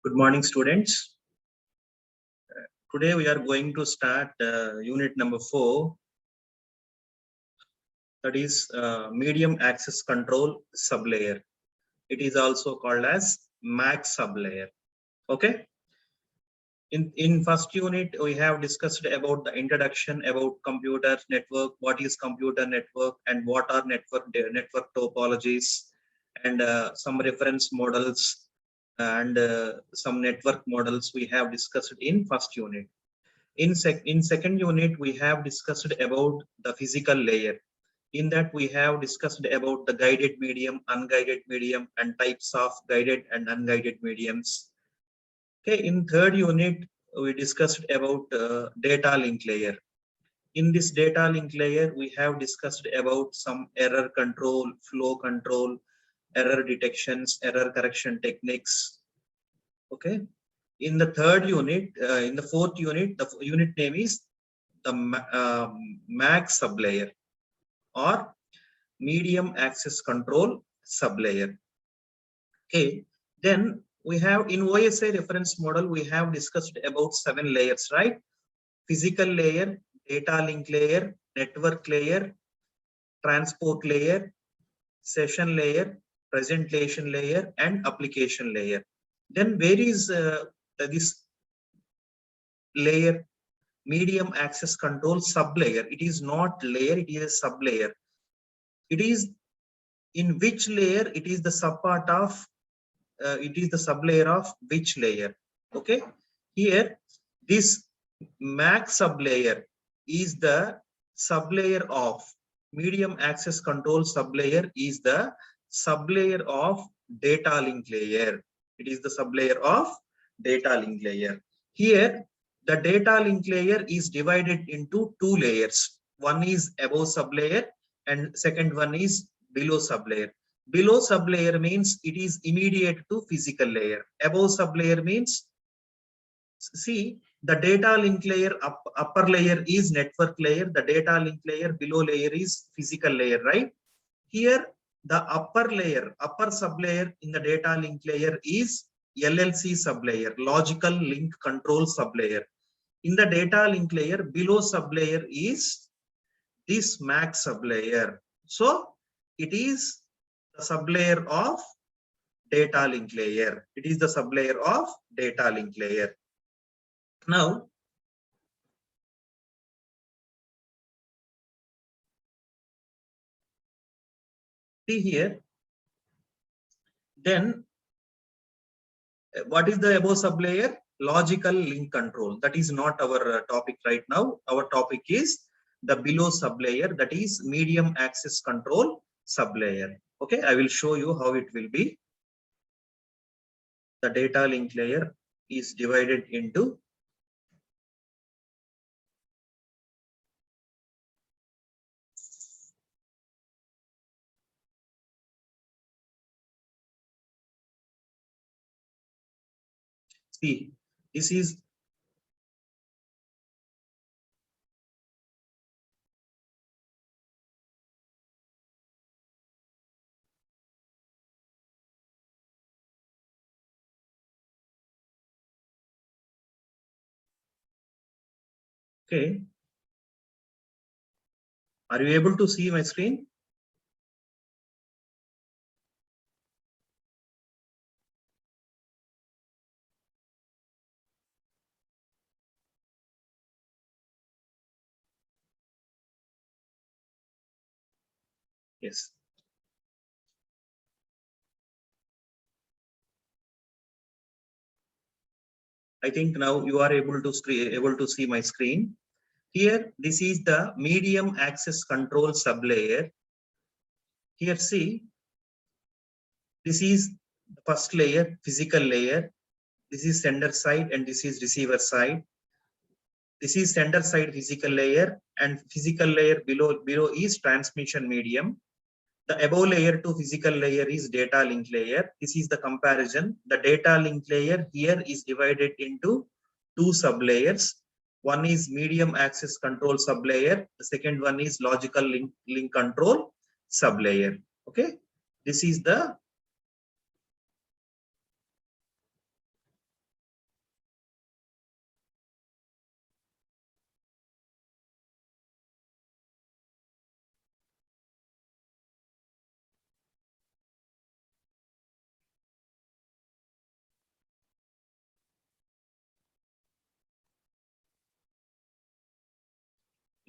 Good morning, students. Today we are going to start unit number 4, that is medium access control sublayer. It is also called as MAC sublayer. Okay. In first unit, we have discussed about the introduction about computer network, what is computer network and what are network topologies, and some reference models and some network models we have discussed in first unit. In second unit, we have discussed about the physical layer. In that, we have discussed about the guided medium, unguided medium, and types of guided and unguided mediums. Okay, in third unit, we discussed about data link layer. In this data link layer, we have discussed about some error control, flow control, error detections, error correction techniques. Okay. In the third unit, in the fourth unit, the unit name is the MAC sublayer or medium access control sublayer. Okay, then we have in OSI reference model, we have discussed about 7 layers, right? Physical layer, data link layer, network layer, transport layer, session layer, presentation layer, and application layer. Then where is this layer? Medium access control sublayer. It is not layer, it is a sublayer. It is in which layer? It is the subpart of it is the sublayer of which layer? Okay, here this MAC sublayer is the sublayer of medium access control sublayer is the sublayer of data link layer. It is the sublayer of data link layer. Here the data link layer is divided into 2 layers. One is above sublayer and second one is below sublayer. Below sublayer means it is immediate to physical layer. Above sublayer means, see, the data link layer, upper layer is network layer, the data link layer, below layer is physical layer, right? Here the upper layer, upper sublayer in the data link layer is LLC sublayer, logical link control sublayer. In the data link layer, below sublayer is this MAC sublayer. So it is the sublayer of data link layer. It is the sublayer of data link layer. Now, see here, then what is the above sublayer? Logical link control. That is not our topic right now. Our topic is the below sublayer, that is medium access control sublayer. Okay, I will show you how it will be. The data link layer is divided into see, this is okay. Are you able to see my screen? Yes. I think now you are able to see my screen. Here, this is the medium access control sublayer. Here, see, this is the first layer, physical layer. This is sender side and this is receiver side. This is sender side physical layer, and physical layer below is transmission medium. The above layer to physical layer is data link layer. This is the comparison. The data link layer here is divided into 2 sublayers. One is medium access control sublayer. The second one is logical link control sublayer. Okay. This is the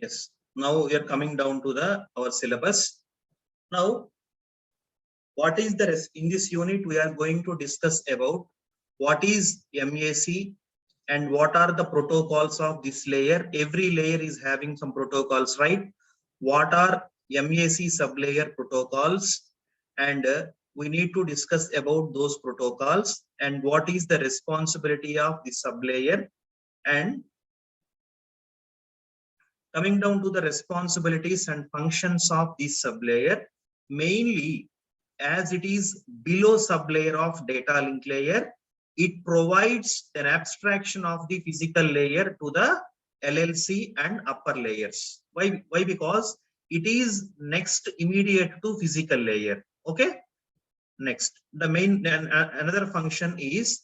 Yes. Now we are coming down to our syllabus. Now, what is in this unit we are going to discuss about what is MAC and what are the protocols of this layer. Every layer is having some protocols, right? What are MAC sublayer protocols, and we need to discuss about those protocols and what is the responsibility of the sublayer. And coming down to the responsibilities and functions of this sublayer, mainly as it is below sublayer of data link layer, it provides an abstraction of the physical layer to the LLC and upper layers. Why? Because it is next immediate to physical layer. Okay. Next, the main another function is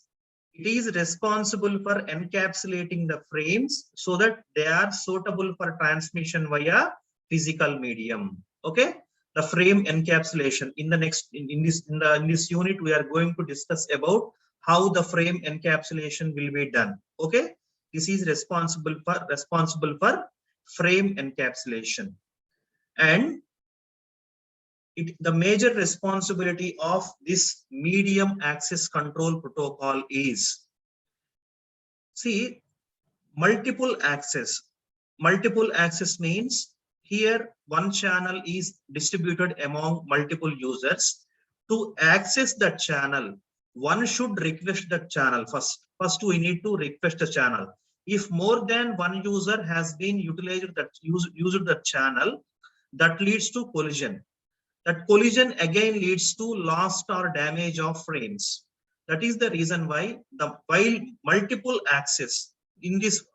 it is responsible for encapsulating the frames so that they are suitable for transmission via physical medium. Okay, the frame encapsulation in the next in this unit we are going to discuss about how the frame encapsulation will be done. Okay, this is responsible for frame encapsulation. And the major responsibility of this medium access control protocol is, see, multiple access. Multiple access means here one channel is distributed among multiple users. To access that channel, one should request that channel first. First, we need to request a channel. If more than one user has been utilized that channel, that leads to collision. That collision again leads to loss or damage of frames. That is the reason why while multiple access in this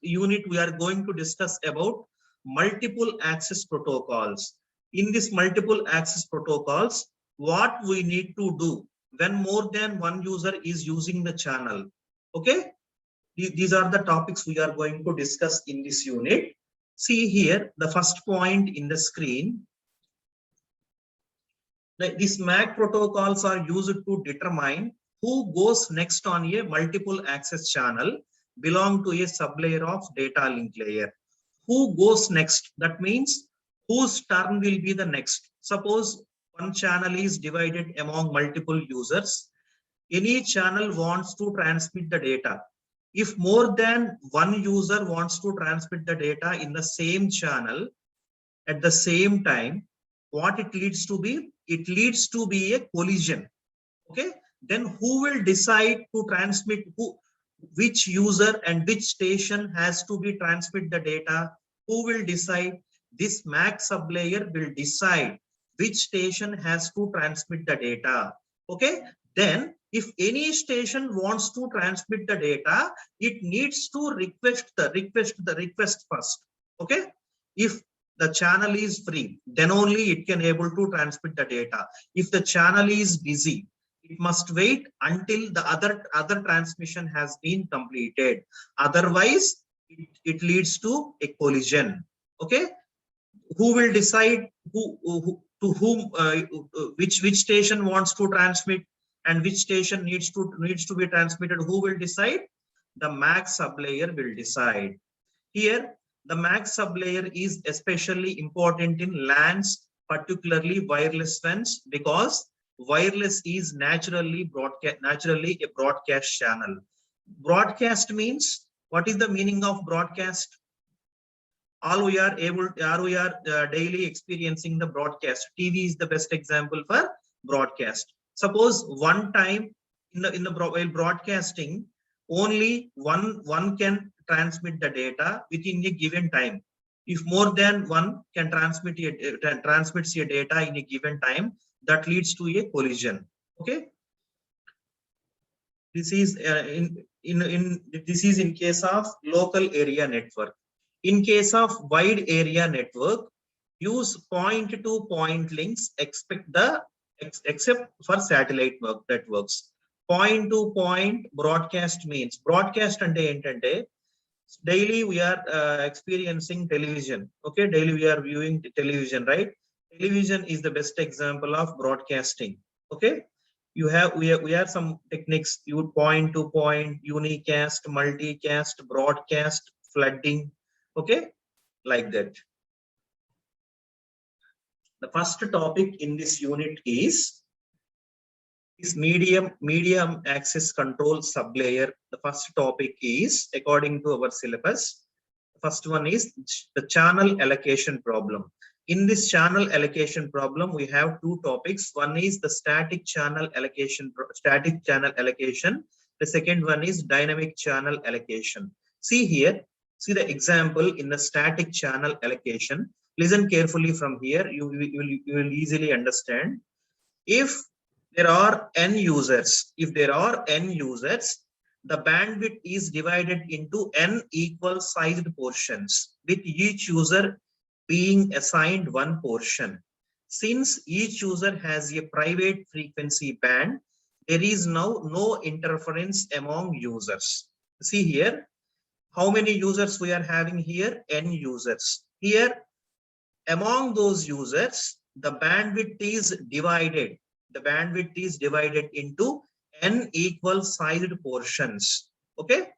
unit we are going to discuss about multiple access protocols. In this multiple access protocols, what we need to do when more than one user is using the channel. Okay, these are the topics we are going to discuss in this unit. See here, the first point in the screen. These MAC protocols are used to determine who goes next on a multiple access channel belong to a sublayer of data link layer. Who goes next? That means whose turn will be the next. Suppose one channel is divided among multiple users. Any channel wants to transmit the data. If more than one user wants to transmit the data in the same channel at the same time, what it leads to be? It leads to be a collision. Okay, then who will decide to transmit which user and which station has to be transmit the data? Who will decide? This MAC sublayer will decide which station has to transmit the data. Okay, then if any station wants to transmit the data, it needs to request the request first. Okay, if the channel is free, then only it can able to transmit the data. If the channel is busy, it must wait until the other transmission has been completed. Otherwise, it leads to a collision. Okay, who will decide to whom which station wants to transmit and which station needs to be transmitted? Who will decide? The MAC sublayer will decide. Here, the MAC sublayer is especially important in LANs, particularly wireless ones, because wireless is naturally a broadcast channel. Broadcast means, what is the meaning of broadcast? All we are daily experiencing the broadcast. TV is the best example for broadcast. Suppose one time while broadcasting, only one can transmit the data within a given time. If more than one can transmits your data in a given time, that leads to a collision. Okay, this is in case of local area network. In case of wide area network, use point-to-point links except for satellite networks. Point-to-point broadcast means, broadcast ante entante, daily we are experiencing television. Okay, daily we are viewing television, right? Television is the best example of broadcasting. Okay, we have some techniques. You point to point, unicast, multicast, broadcast, flooding. Okay, like that. The first topic in this unit is medium access control sublayer. The first topic is, according to our syllabus, first one is the channel allocation problem. In this channel allocation problem, we have two topics. One is the static channel allocation. The second one is dynamic channel allocation. See here, see the example in the static channel allocation. Listen carefully from here. You will easily understand. If there are n users, the bandwidth is divided into n equal sized portions, with each user being assigned one portion. Since each user has a private frequency band, there is now no interference among users. See here, how many users we are having here? N users. Here, among those users, the bandwidth is divided. The bandwidth is divided into n equal sized portions. Okay,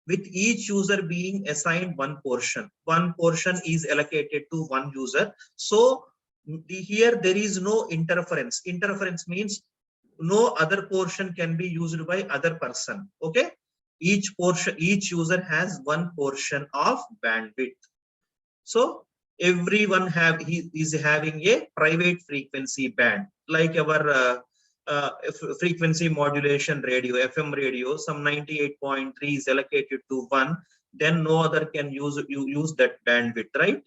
with each user being assigned one portion. One portion is allocated to one user. So here there is no interference. Interference means no other portion can be used by other person. Okay, each user has one portion of bandwidth. So everyone is having a private frequency band, like our frequency modulation radio, FM radio. Some 98.3 is allocated to one, then no other can use that bandwidth, right?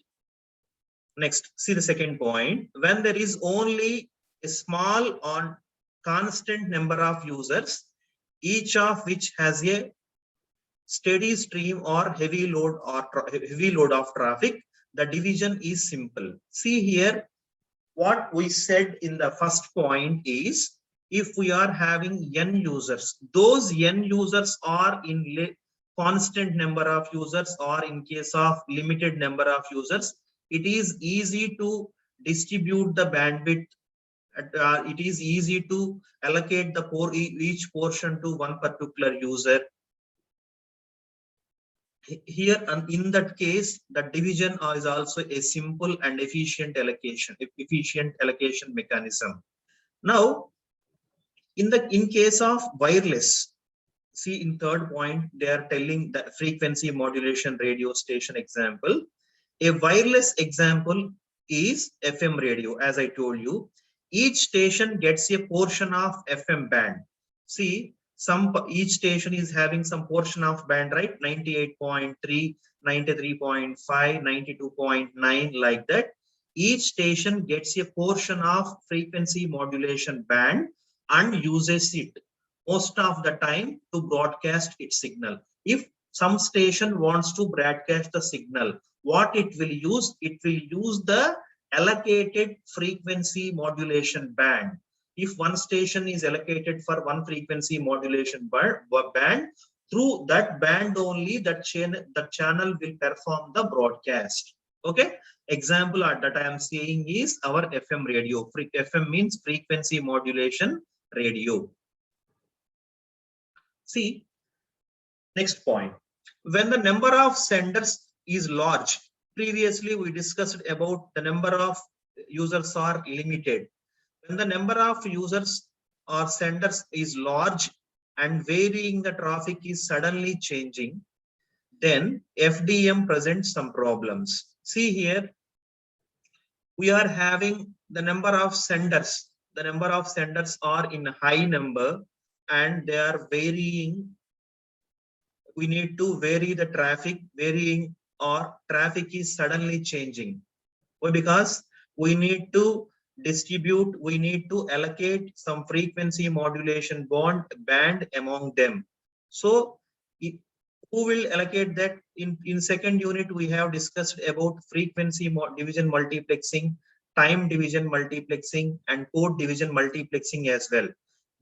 Next, see the second point. When there is only a small or constant number of users, each of which has a steady stream or heavy load of traffic, the division is simple. See here, what we said in the first point is, if we are having n users, those n users are in constant number of users, or in case of limited number of users, it is easy to distribute the bandwidth. It is easy to allocate each portion to one particular user. Here, and in that case, the division is also a simple and efficient allocation mechanism. Now, in case of wireless, see in third point, they are telling the frequency modulation radio station example. A wireless example is FM radio. As I told you, each station gets a portion of FM band. See, each station is having some portion of band, right? 98.3, 93.5, 92.9, like that. Each station gets a portion of frequency modulation band and uses it most of the time to broadcast its signal. If some station wants to broadcast the signal, what it will use? It will use the allocated frequency modulation band. If one station is allocated for one frequency modulation band, through that band only the channel will perform the broadcast. Okay, example that I am saying is our FM radio. FM means frequency modulation radio. See, next point. When the number of senders is large, previously we discussed about the number of users are limited. When the number of users or senders is large and varying, the traffic is suddenly changing, then FDM presents some problems. See here, we are having the number of senders. The number of senders are in a high number and they are varying. We need to vary the traffic, varying, or traffic is suddenly changing. Why? Because we need to distribute, we need to allocate some frequency modulation band among them. So who will allocate that? In second unit, we have discussed about frequency division multiplexing, time division multiplexing, and code division multiplexing as well.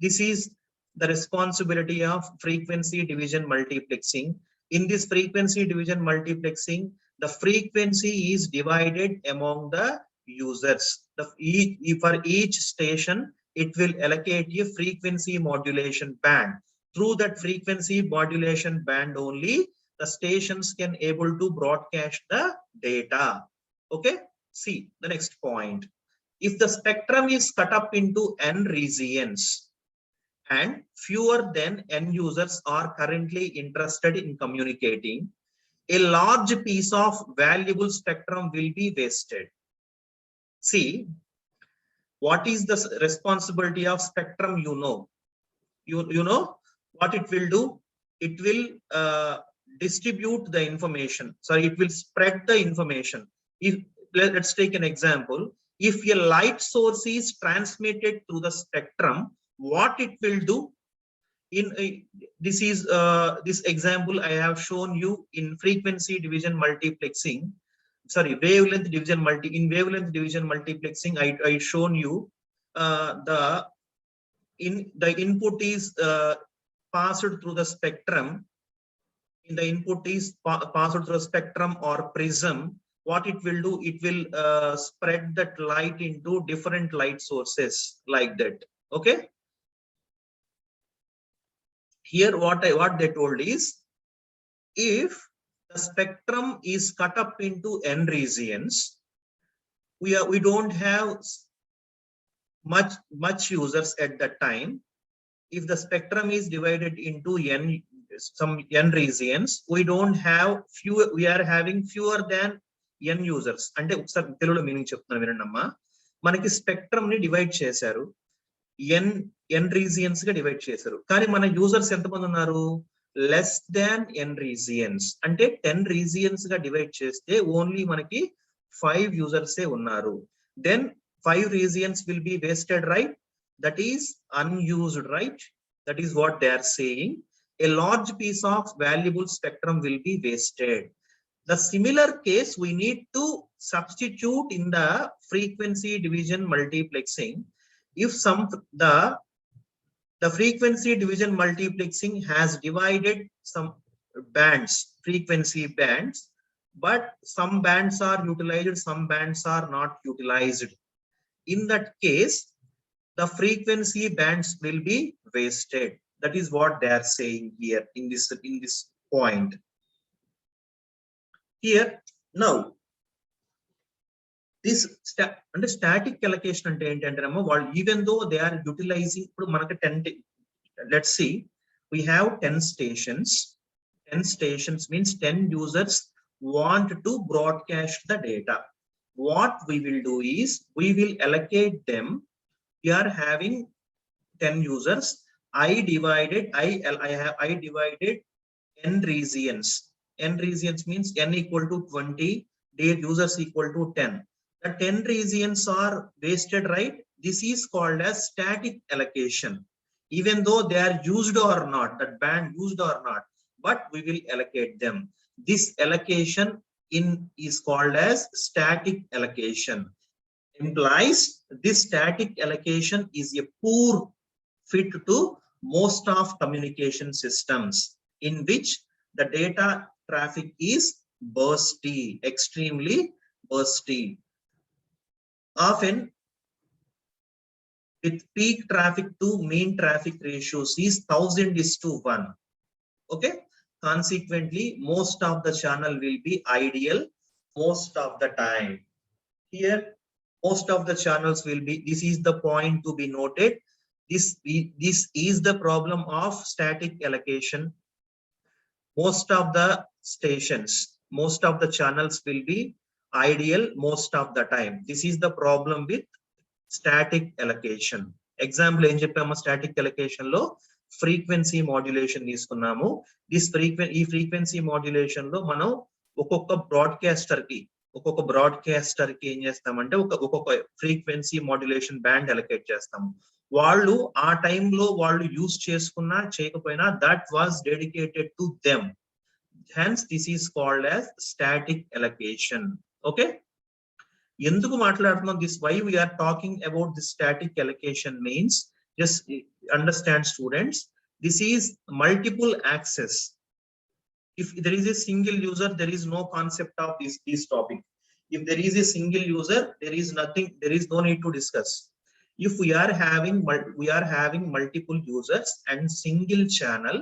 This is the responsibility of frequency division multiplexing. In this frequency division multiplexing, the frequency is divided among the users. For each station, it will allocate a frequency modulation band. Through that frequency modulation band only, the stations can able to broadcast the data. Okay, see the next point. If the spectrum is cut up into n regions and fewer than n users are currently interested in communicating, a large piece of valuable spectrum will be wasted. See, what is the responsibility of spectrum? You know what it will do? It will distribute the information. Sorry, it will spread the information. If let's take an example. If a light source is transmitted through the spectrum, what it will do? This is this example I have shown you in frequency division multiplexing. Sorry, wavelength division multiplexing. I shown you the input is passed through the spectrum. In the input is passed through the spectrum or prism. What it will do? It will spread that light into different light sources like that. Okay. Here, what they told is, if the spectrum is cut up into n regions, we don't have much users at that time. If the spectrum is divided into some n regions, we don't have fewer. We are having fewer than n users. అంటే ఒకసారి తెలుగులో meaning చెప్తున్నాను వినండమ్మా. మనకి spectrum ని divide చేశారు, n regions గా divide చేశారు. కానీ మన యూజర్స్ ఎంతమంది ఉన్నారు? Less than n regions. అంటే 10 రీజియన్స్ గా డివైడ్ చేస్తే ఓన్లీ మనకి 5 యూజర్స్ ఏ ఉన్నారు. Then 5 regions will be wasted, right? That is unused, right? That is what they are saying. A large piece of valuable spectrum will be wasted. The similar case we need to substitute in the frequency division multiplexing. If the frequency division multiplexing has divided some bands, frequency bands, but some bands are utilized, some bands are not utilized. In that case, the frequency bands will be wasted. That is what they are saying here in this point. Here now, this under static allocation ante enti ante namma, even though they are utilizing, ఇప్పుడు మనకి 10, let's see, we have 10 stations. 10 stations means 10 users want to broadcast the data. What we will do is we will allocate them. We are having 10 users. I divided n regions. N regions means n equal to 20, their users equal to 10. The 10 regions are wasted, right? This is called as static allocation. Even though they are used or not, that band used or not, but we will allocate them. This allocation is called as static allocation. Implies this static allocation is a poor fit to most of communication systems in which the data traffic is bursty, extremely bursty. Often with peak traffic to mean traffic ratios is 1000:1. Okay. Consequently, most of the channel will be ideal most of the time. Here, most of the channels will be, this is the point to be noted. This is the problem of static allocation. Most of the stations, most of the channels will be ideal most of the time. This is the problem with static allocation. Example em cheppama, static allocation lo frequency modulation తీసుకున్నాము. ఈ frequency modulation లో మనం ఒక్కొక్క broadcaster కి ఏం చేస్తామంటే ఒక్కొక్క frequency modulation band allocate చేస్తాము. వాళ్ళు ఆ టైంలో వాళ్ళు యూజ్ చేసుకున్నా చేయకపోయినా that was dedicated to them. Hence this is called as static allocation. Okay, ఎందుకు మాట్లాడుతున్నాం దిస్? Why we are talking about this static allocation means, just understand students, this is multiple access. If there is a single user, there is no concept of this topic. If there is a single user, there is nothing, there is no need to discuss. If we are having multiple users and single channel,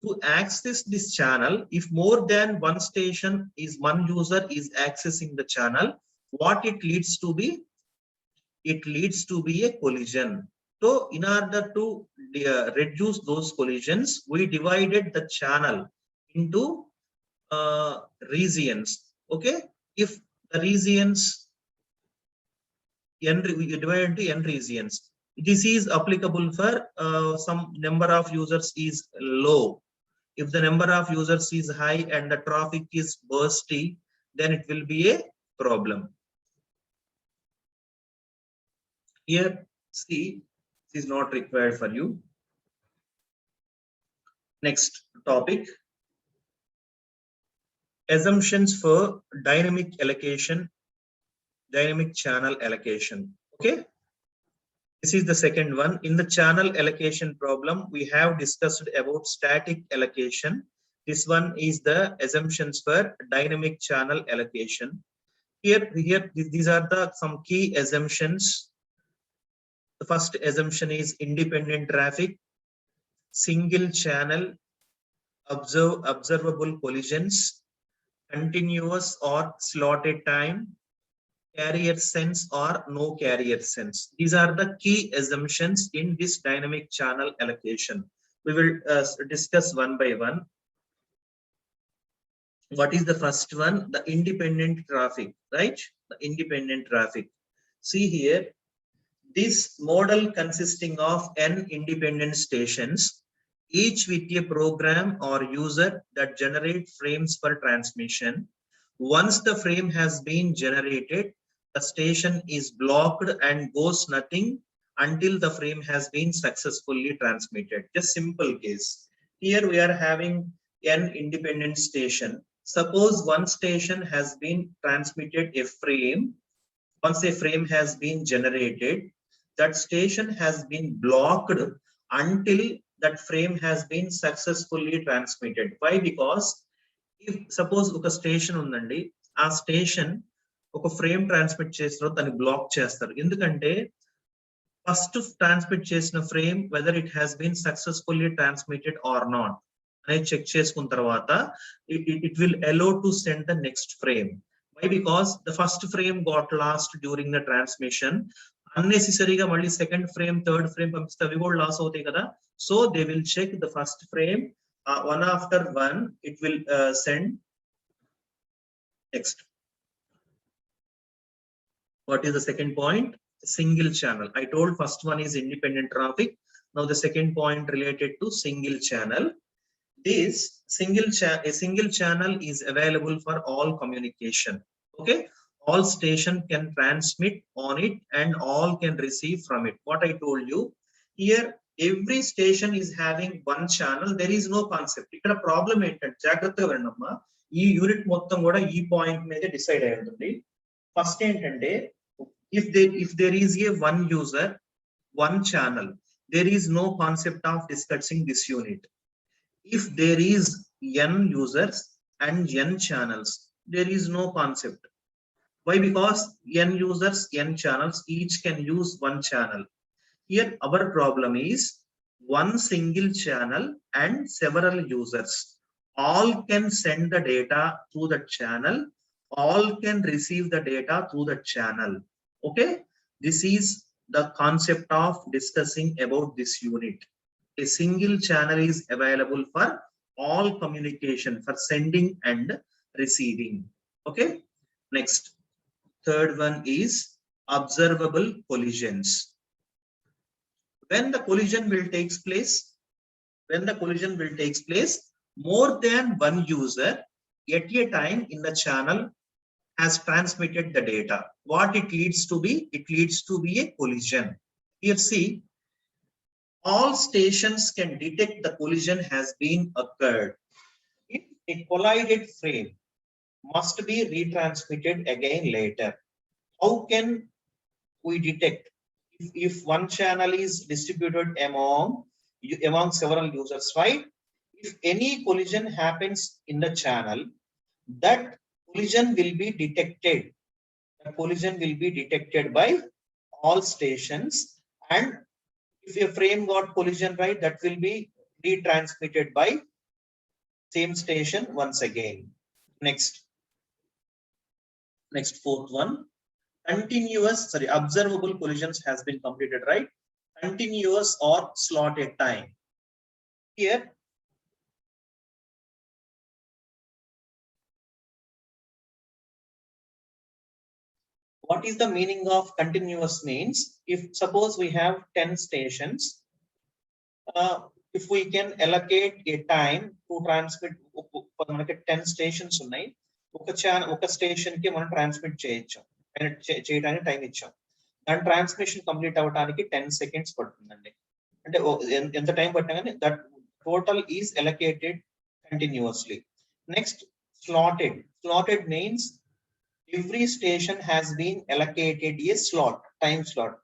To access this channel, if more than one user is accessing the channel, what it leads to be? It leads to be a collision. So in order to reduce those collisions, we divided the channel into regions. Okay, if the regions we divide into n regions, this is applicable for some number of users is low. If the number of users is high and the traffic is bursty, then it will be a problem. Here, see, this is not required for you. Next topic. Assumptions for dynamic allocation, dynamic channel allocation. Okay. This is the second one. In the channel allocation problem, we have discussed about static allocation. This one is the assumptions for dynamic channel allocation. Here, these are some key assumptions. The first assumption is independent traffic, single channel, observable collisions, continuous or slotted time, carrier sense or no carrier sense. These are the key assumptions in this dynamic channel allocation. We will discuss one by one. What is the first one? The independent traffic, right? The independent traffic. See here, this model consisting of n independent stations, each with a program or user that generate frames for transmission. Once the frame has been generated, the station is blocked and goes nothing until the frame has been successfully transmitted. Just simple case. Here we are having n independent station. Suppose one station has been transmitted a frame. Once a frame has been generated, that station has been blocked until that frame has been successfully transmitted. Why? Because if suppose ఒక station ఉందండి, ఆ station ఒక frame transmit చేసిన దాన్ని block చేస్తారు. ఎందుకంటే first transmit చేసిన frame whether it has been successfully transmitted or not అనేది చెక్ చేసుకున్న తర్వాత it will allow to send the next frame. Why? Because the first frame got lost during the transmission. Unnecessary మళ్ళీ second frame third frame పంపిస్తే అవి కూడా loss అవుతాయి కదా. So they will check the first frame, one after one it will send next. What is the second point? Single channel. I told first one is independent traffic. Now the second point related to single channel. This a single channel is available for all communication. Okay, all station can transmit on it and all can receive from it. What I told you here, every station is having one channel. There is no concept. ఇక్కడ problem ఏంటంటే జాగ్రత్తగా వినండమ్మా, ఈ unit మొత్తం కూడా ఈ point మీద decide అయి ఉంటుంది. ఫస్ట్ ఏంటంటే if there is a one user, one channel, there is no concept of discussing this unit. If there is n users and n channels, there is no concept. Why? Because n users, n channels, each can use one channel. Here our problem is one single channel and several users. All can send the data through the channel. All can receive the data through the channel. Okay, this is the concept of discussing about this unit. A single channel is available for all communication, for sending and receiving. Okay, next, third one is observable collisions. When the collision will take place, more than one user at a time in the channel has transmitted the data. What it leads to be? It leads to be a collision. Here see, all stations can detect the collision has been occurred. If a collided frame must be retransmitted again later, how can we detect? If one channel is distributed among several users, right? If any collision happens in the channel, that collision will be detected. The collision will be detected by all stations, and if a frame got collision, right, that will be retransmitted by same station once again. Next fourth one, observable collisions has been completed, right? Continuous or slotted time. Here what is the meaning of continuous means? If suppose we have 10 stations, if we can allocate a time to transmit, మనకి 10 stations ఉన్నాయి, ఒక station కి మనం transmit చేయడానికి time ఇచ్చాం. దాని transmission complete అవ్వడానికి 10 seconds పడుతుందండి. అంటే ఎంత టైం పట్టినా కానీ that total is allocated continuously. Next, slotted means every station has been allocated a slot, time slot.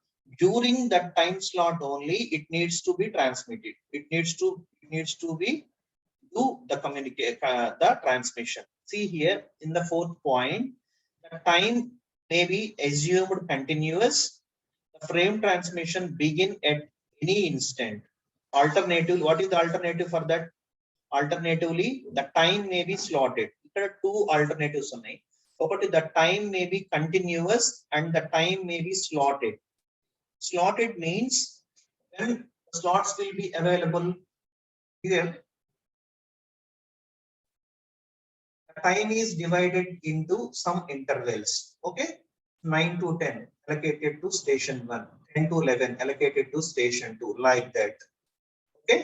During that time slot only it needs to be transmitted. It needs to be do the transmission. See here in the fourth point, the time may be assumed continuous. The frame transmission begin at any instant. Alternative, what is the alternative for that? Alternatively, the time may be slotted. There are two alternatives ఉన్నాయి. ఒకటి, the time may be continuous and the time may be slotted. Slotted means when slots will be available here, the time is divided into some intervals. Okay, 9 to 10 allocated to station 1, 10 to 11 allocated to station 2, like that. Okay,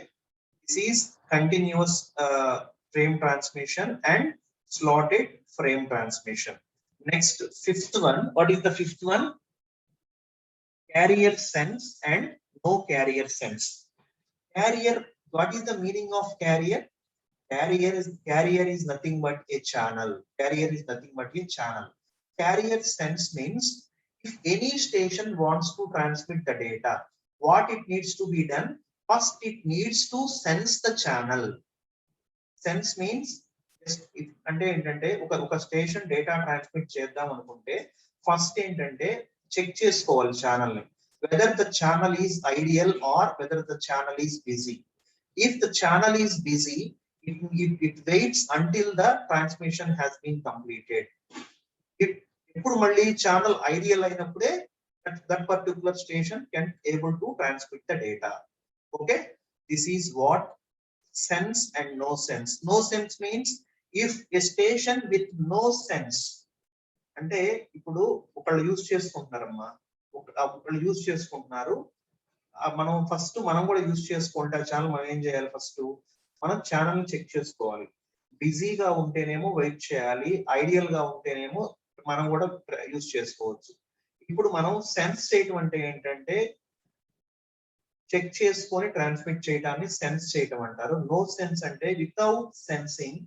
this is continuous frame transmission and slotted frame transmission. Next, fifth one. What is the fifth one? Carrier sense and no carrier sense. Carrier, what is the meaning of carrier? Carrier is nothing but a channel. Carrier is nothing but a channel. Carrier sense means if any station wants to transmit the data, what it needs to be done? First, it needs to sense the channel. Sense means అంటే ఏంటంటే ఒక station data transmit చేద్దాం అనుకుంటే first ఏంటంటే check చేసుకోవాలి channel ని, whether the channel is ideal or whether the channel is busy. If the channel is busy, it waits until the transmission has been completed. ఇప్పుడు మళ్ళీ ఛానల్ ఐడియల్ అయినప్పుడే that particular station can able to transmit the data. Okay, this is what sense and no sense. No sense means if a station with no sense, అంటే ఇప్పుడు ఒకళ్ళు use చేసుకుంటున్నారమ్మా, ఒకళ్ళు use చేసుకుంటున్నారు, మనం కూడా యూజ్ చేసుకుంటే channel మనం ఏం చేయాలి? ఫస్ట్ మనం ఛానల్ ని చెక్ చేసుకోవాలి. బిజీగా ఉంటేనేమో వెయిట్ చేయాలి, ఐడియల్ గా ఉంటేనేమో మనం కూడా యూజ్ చేసుకోవచ్చు. ఇప్పుడు మనం సెన్స్ చేయటం అంటే ఏంటంటే చెక్ చేసుకొని ట్రాన్స్మిట్ చేయటాన్ని సెన్స్ చేయటం అంటారు. నో సెన్స్ అంటే without sensing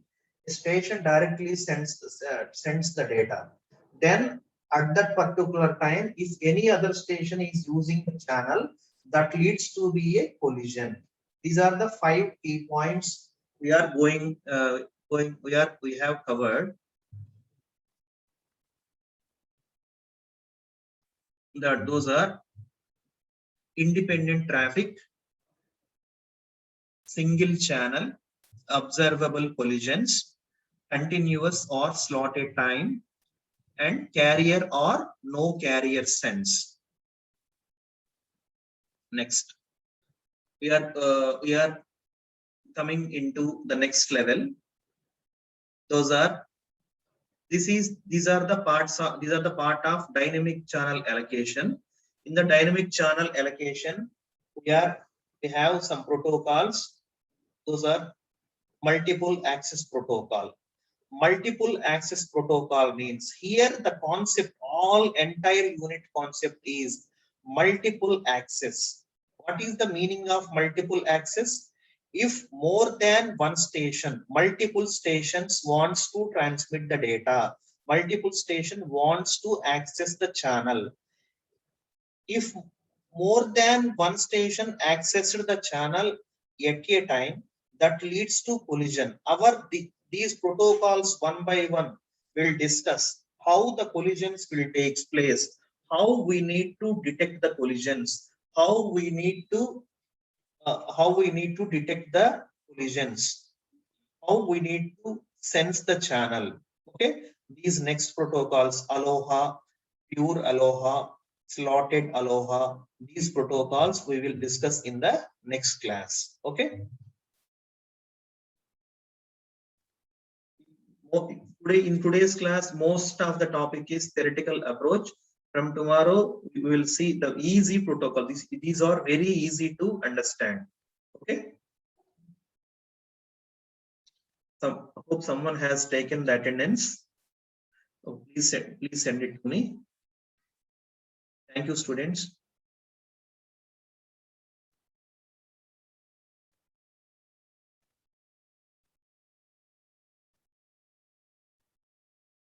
station directly sends the data. Then at that particular time, if any other station is using the channel, that leads to be a collision. These are the 5 key points we are we have covered. Those are independent traffic, single channel, observable collisions, continuous or slotted time, and carrier or no carrier sense. Next, we are coming into the next level. These are the part of dynamic channel allocation. In the dynamic channel allocation, we have some protocols. Those are multiple access protocol. Multiple access protocol means here the concept, entire unit concept is multiple access. What is the meaning of multiple access? If more than one station, multiple stations wants to transmit the data, multiple station wants to access the channel. If more than one station accessed the channel at a time, that leads to collision. These protocols one by one will discuss how the collisions will take place, how we need to detect the collisions, how we need to detect the collisions, how we need to sense the channel. Okay, these next protocols, Aloha, pure Aloha, slotted Aloha, these protocols we will discuss in the next class. Okay. Today, in today's class, most of the topic is theoretical approach. From tomorrow, we will see the easy protocol. These are very easy to understand. Okay. So I hope someone has taken the attendance. So please send it to me. Thank you, students.